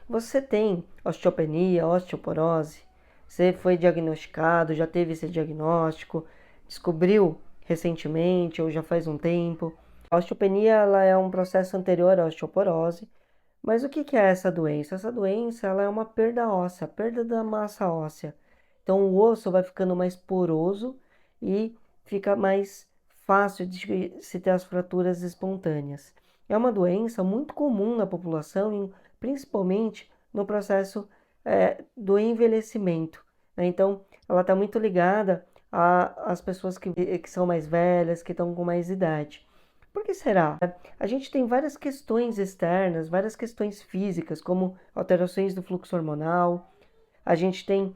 Você tem osteopenia, osteoporose? Você foi diagnosticado, já teve esse diagnóstico, descobriu recentemente ou já faz um tempo? A osteopenia ela é um processo anterior à osteoporose, mas o que que é essa doença? Essa doença ela é uma perda óssea, perda da massa óssea. Então o osso vai ficando mais poroso e fica mais fácil de se ter as fraturas espontâneas. É uma doença muito comum na população, principalmente no processo do envelhecimento, né? Então ela está muito ligada às pessoas que são mais velhas, que estão com mais idade. Por que será? A gente tem várias questões externas, várias questões físicas, como alterações do fluxo hormonal. A gente tem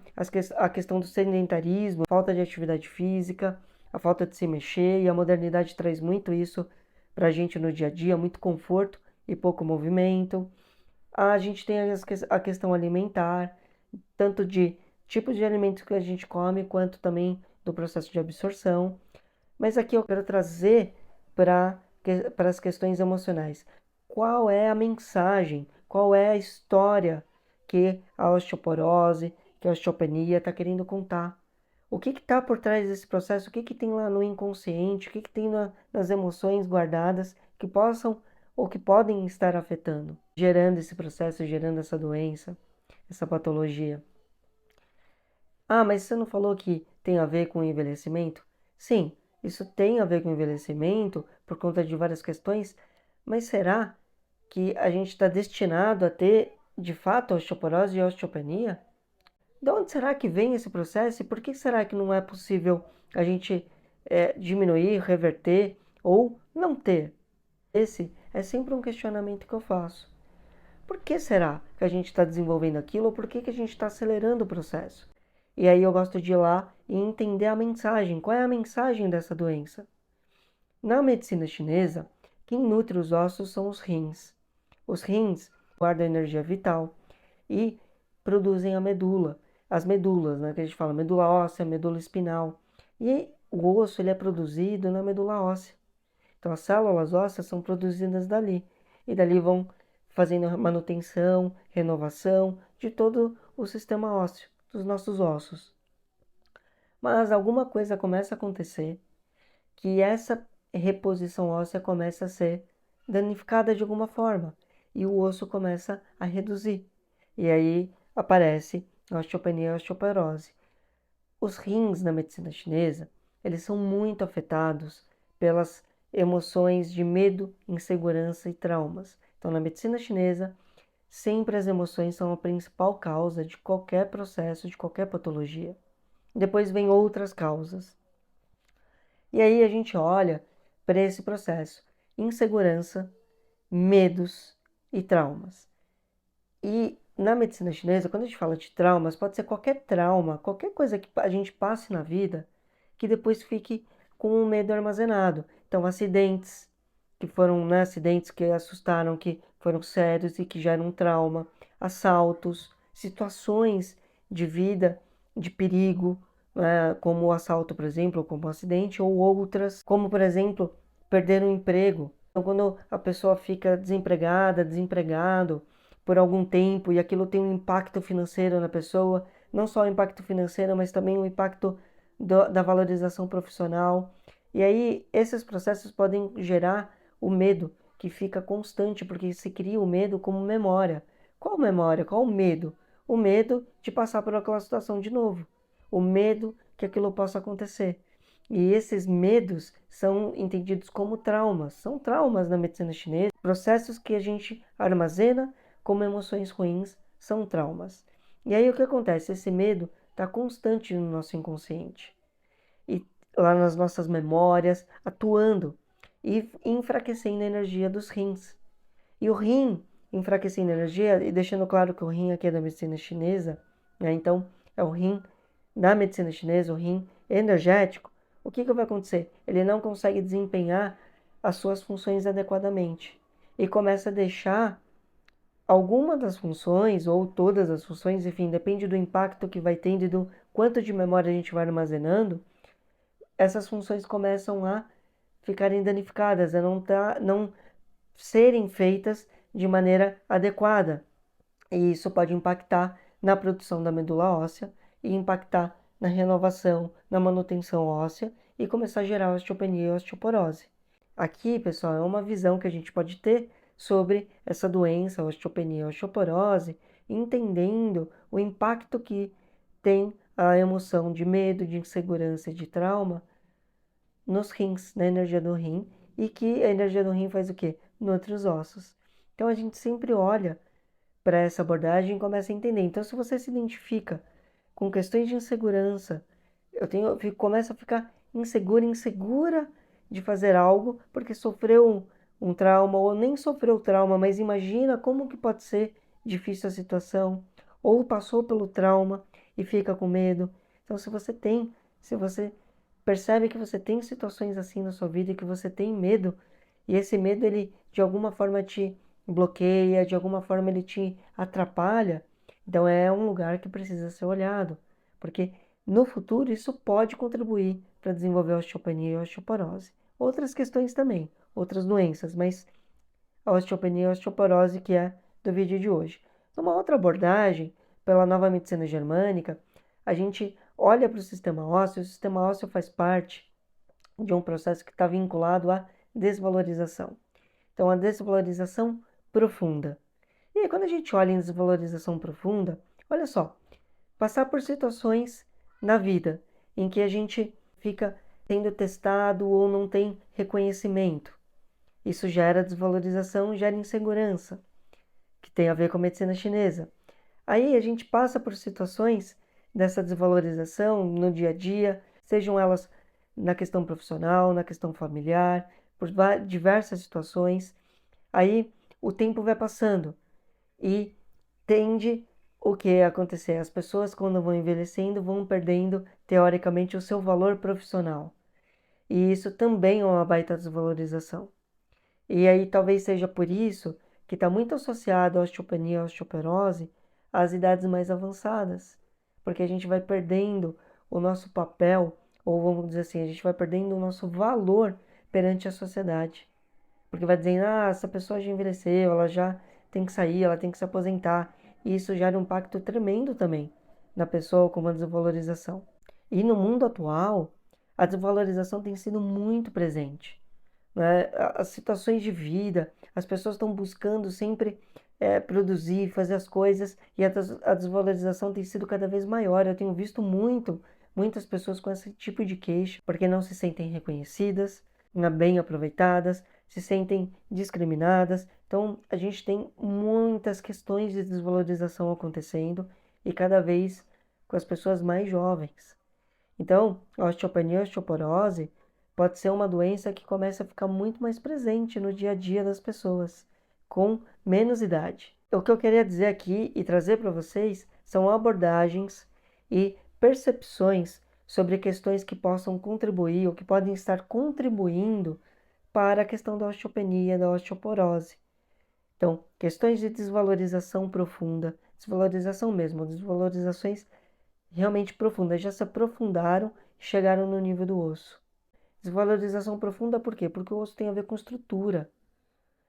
a questão do sedentarismo, falta de atividade física, a falta de se mexer, e a modernidade traz muito isso para a gente no dia a dia, muito conforto e pouco movimento. A gente tem a questão alimentar, tanto de tipos de alimentos que a gente come, quanto também do processo de absorção. Mas aqui eu quero trazer para as questões emocionais. Qual é a mensagem? Qual é a história que a osteoporose, que a osteopenia está querendo contar? O que está por trás desse processo? O que tem lá no inconsciente? O que tem nas emoções guardadas que possam ou que podem estar afetando, gerando esse processo, gerando essa doença, essa patologia? Ah, mas você não falou que tem a ver com o envelhecimento? Sim, isso tem a ver com o envelhecimento por conta de várias questões, mas será que a gente está destinado a ter, de fato, osteoporose e osteopenia? De onde será que vem esse processo e por que será que não é possível a gente diminuir, reverter ou não ter? Esse é sempre um questionamento que eu faço. Por que será que a gente está desenvolvendo aquilo ou por que a gente está acelerando o processo? E aí eu gosto de ir lá e entender a mensagem. Qual é a mensagem dessa doença? Na medicina chinesa, quem nutre os ossos são os rins. Os rins guardam energia vital e produzem a medula. As medulas, né, que a gente fala medula óssea, medula espinal. E o osso ele é produzido na medula óssea. Então as células ósseas são produzidas dali. E dali vão fazendo manutenção, renovação de todo o sistema ósseo, dos nossos ossos. Mas alguma coisa começa a acontecer que essa reposição óssea começa a ser danificada de alguma forma e o osso começa a reduzir. E aí aparece a osteopenia e a osteoporose. Os rins na medicina chinesa, eles são muito afetados pelas emoções de medo, insegurança e traumas. Então, na medicina chinesa, sempre as emoções são a principal causa de qualquer processo, de qualquer patologia. Depois vem outras causas. E aí a gente olha para esse processo: insegurança, medos e traumas. E na medicina chinesa, quando a gente fala de traumas, pode ser qualquer trauma, qualquer coisa que a gente passe na vida que depois fique com o medo armazenado. Então, acidentes que foram, né, acidentes que assustaram, que foram sérios e que geram um trauma, assaltos, situações de vida, de perigo, né, como o assalto, por exemplo, ou como o acidente, ou outras, como, por exemplo, perder um emprego. Então, quando a pessoa fica desempregada, desempregado por algum tempo e aquilo tem um impacto financeiro na pessoa, não só o impacto financeiro, mas também o impacto da valorização profissional. E aí, esses processos podem gerar o medo, que fica constante, porque se cria o medo como memória. Qual memória? Qual o medo? O medo de passar por aquela situação de novo. O medo que aquilo possa acontecer. E esses medos são entendidos como traumas. São traumas na medicina chinesa. Processos que a gente armazena como emoções ruins são traumas. E aí o que acontece? Esse medo está constante no nosso inconsciente. E lá nas nossas memórias, atuando e enfraquecendo a energia dos rins. E o rim enfraquecendo a energia, e deixando claro que o rim aqui é da medicina chinesa, né? Então é o rim da medicina chinesa, o rim energético. O que vai acontecer? Ele não consegue desempenhar as suas funções adequadamente e começa a deixar alguma das funções ou todas as funções, enfim, depende do impacto que vai tendo e do quanto de memória a gente vai armazenando, essas funções começam a ficarem danificadas, a não serem feitas de maneira adequada. E isso pode impactar na produção da medula óssea e impactar na renovação, na manutenção óssea e começar a gerar osteopenia e osteoporose. Aqui, pessoal, é uma visão que a gente pode ter sobre essa doença, a osteopenia e a osteoporose, entendendo o impacto que tem a emoção de medo, de insegurança e de trauma nos rins, na energia do rim, e que a energia do rim faz o quê? Nutre os ossos. Então a gente sempre olha para essa abordagem e começa a entender. Então, se você se identifica com questões de insegurança, começo a ficar insegura de fazer algo porque sofreu um trauma ou nem sofreu trauma, mas imagina como que pode ser difícil a situação, ou passou pelo trauma e fica com medo. Então, se você percebe que você tem situações assim na sua vida e que você tem medo, e esse medo ele de alguma forma te bloqueia, de alguma forma ele te atrapalha, então é um lugar que precisa ser olhado, porque no futuro isso pode contribuir para desenvolver a osteopenia e a osteoporose. Outras questões também, outras doenças, mas a osteopenia e a osteoporose que é do vídeo de hoje. Numa outra abordagem, pela nova medicina germânica, a gente olha para o sistema ósseo faz parte de um processo que está vinculado à desvalorização. Então, a desvalorização profunda. E aí, quando a gente olha em desvalorização profunda, olha só, passar por situações na vida em que a gente fica sendo testado ou não tem reconhecimento. Isso gera desvalorização, gera insegurança, que tem a ver com a medicina chinesa. Aí a gente passa por situações dessa desvalorização no dia a dia, sejam elas na questão profissional, na questão familiar, por diversas situações. Aí o tempo vai passando e tende o que acontecer? As pessoas, quando vão envelhecendo, vão perdendo, teoricamente, o seu valor profissional. E isso também é uma baita desvalorização. E aí talvez seja por isso que está muito associado à osteopenia e à osteoporose às idades mais avançadas. Porque a gente vai perdendo o nosso papel, ou vamos dizer assim, a gente vai perdendo o nosso valor perante a sociedade. Porque vai dizendo, essa pessoa já envelheceu, ela já tem que sair, ela tem que se aposentar. E isso gera um impacto tremendo também na pessoa com uma desvalorização. E no mundo atual, a desvalorização tem sido muito presente, né? As situações de vida, as pessoas estão buscando sempre produzir, fazer as coisas, e a desvalorização tem sido cada vez maior. Eu tenho visto muitas pessoas com esse tipo de queixa, porque não se sentem reconhecidas, bem aproveitadas, se sentem discriminadas. Então, a gente tem muitas questões de desvalorização acontecendo, e cada vez com as pessoas mais jovens. Então, a osteopenia e a osteoporose pode ser uma doença que começa a ficar muito mais presente no dia a dia das pessoas, com menos idade. O que eu queria dizer aqui e trazer para vocês são abordagens e percepções sobre questões que possam contribuir ou que podem estar contribuindo para a questão da osteopenia e da osteoporose. Então, questões de desvalorização profunda, desvalorização mesmo, desvalorizações realmente profundas, já se aprofundaram e chegaram no nível do osso. Desvalorização profunda por quê? Porque o osso tem a ver com estrutura,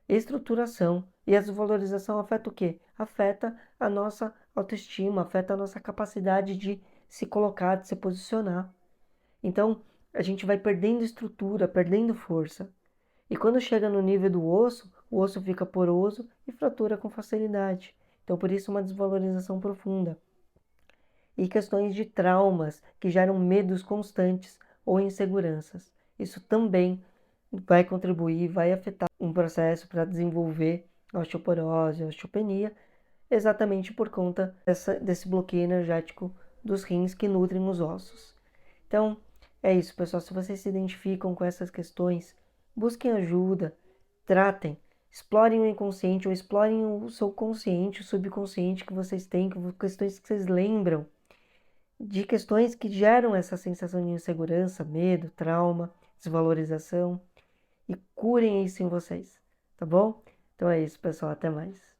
estruturação. E a desvalorização afeta o quê? Afeta a nossa autoestima, afeta a nossa capacidade de se colocar, de se posicionar. Então, a gente vai perdendo estrutura, perdendo força. E quando chega no nível do osso, o osso fica poroso e fratura com facilidade. Então, por isso, uma desvalorização profunda. E questões de traumas que geram medos constantes ou inseguranças. Isso também vai contribuir, vai afetar um processo para desenvolver a osteoporose, a osteopenia, exatamente por conta desse bloqueio energético dos rins que nutrem os ossos. Então, é isso, pessoal. Se vocês se identificam com essas questões, busquem ajuda, tratem, explorem o inconsciente ou explorem o seu consciente, o subconsciente que vocês têm, questões que vocês lembram, de questões que geram essa sensação de insegurança, medo, trauma, desvalorização, e curem isso em vocês, tá bom? Então é isso, pessoal. Até mais.